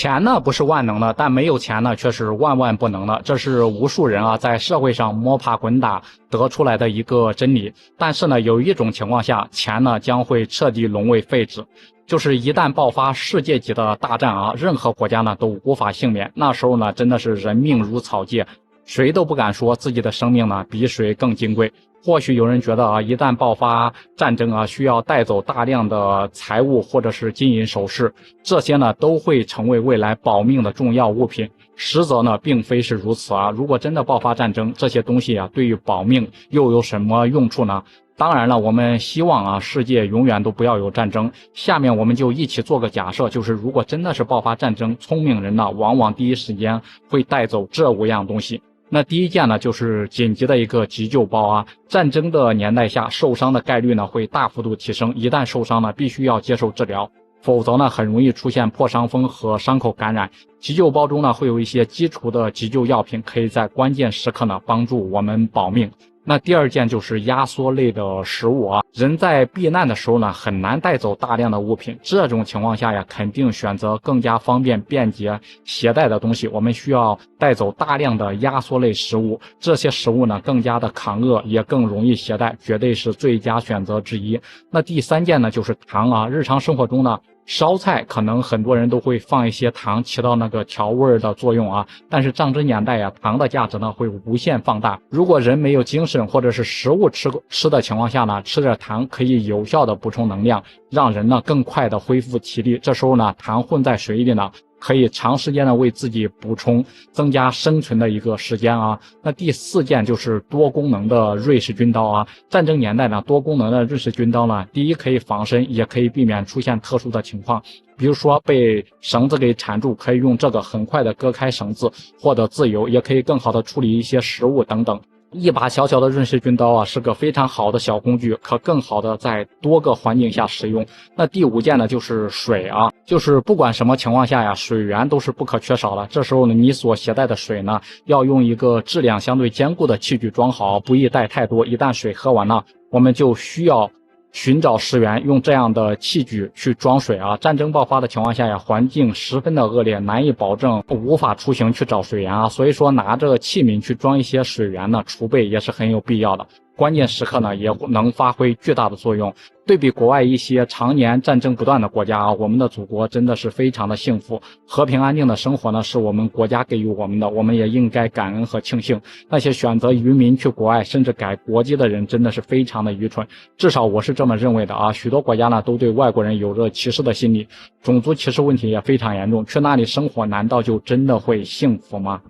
钱呢不是万能的，但没有钱呢却是万万不能的。这是无数人在社会上摸爬滚打得出来的一个真理。但是呢，有一种情况下，钱呢将会彻底沦为废纸。就是一旦爆发世界级的大战任何国家呢都无法幸免。那时候呢，真的是人命如草芥，谁都不敢说自己的生命呢比谁更金贵。或许有人觉得一旦爆发战争需要带走大量的财物或者是金银首饰，这些呢都会成为未来保命的重要物品。实则呢并非是如此如果真的爆发战争，这些东西对于保命又有什么用处呢？当然了，我们希望世界永远都不要有战争。下面我们就一起做个假设，就是如果真的是爆发战争，聪明人呢往往第一时间会带走这5样东西。那第一件呢，就是紧急的一个急救包战争的年代下，受伤的概率呢会大幅度提升，一旦受伤呢，必须要接受治疗，否则呢很容易出现破伤风和伤口感染。急救包中呢会有一些基础的急救药品，可以在关键时刻呢帮助我们保命。那第二件就是压缩类的食物人在避难的时候呢很难带走大量的物品，这种情况下肯定选择更加方便便捷携带的东西。我们需要带走大量的压缩类食物，这些食物呢更加的抗饿，也更容易携带，绝对是最佳选择之一。那第三件呢就是糖日常生活中呢烧菜可能很多人都会放一些糖，起到那个调味的作用但是战争年代糖的价值呢会无限放大。如果人没有精神或者是食物吃的情况下呢，吃点糖可以有效的补充能量，让人呢更快的恢复体力。这时候呢糖混在水里呢可以长时间的为自己补充，增加生存的一个时间那第四件就是多功能的瑞士军刀战争年代呢，多功能的瑞士军刀呢，第一可以防身，也可以避免出现特殊的情况，比如说被绳子给缠住，可以用这个很快的割开绳子获得自由，也可以更好的处理一些食物等等。一把小小的瑞士军刀是个非常好的小工具，可更好的在多个环境下使用。那第5件呢就是水就是不管什么情况下水源都是不可缺少的。这时候呢，你所携带的水呢要用一个质量相对坚固的器具装好，不宜带太多。一旦水喝完了，我们就需要寻找食源，用这样的器具去装水战争爆发的情况下环境十分的恶劣，难以保证无法出行去找水源所以说拿着器皿去装一些水源呢，储备也是很有必要的。关键时刻呢也能发挥巨大的作用。对比国外一些常年战争不断的国家我们的祖国真的是非常的幸福，和平安定的生活呢是我们国家给予我们的，我们也应该感恩和庆幸。那些选择移民去国外甚至改国籍的人真的是非常的愚蠢，至少我是这么认为的许多国家呢都对外国人有着歧视的心理，种族歧视问题也非常严重，去那里生活难道就真的会幸福吗？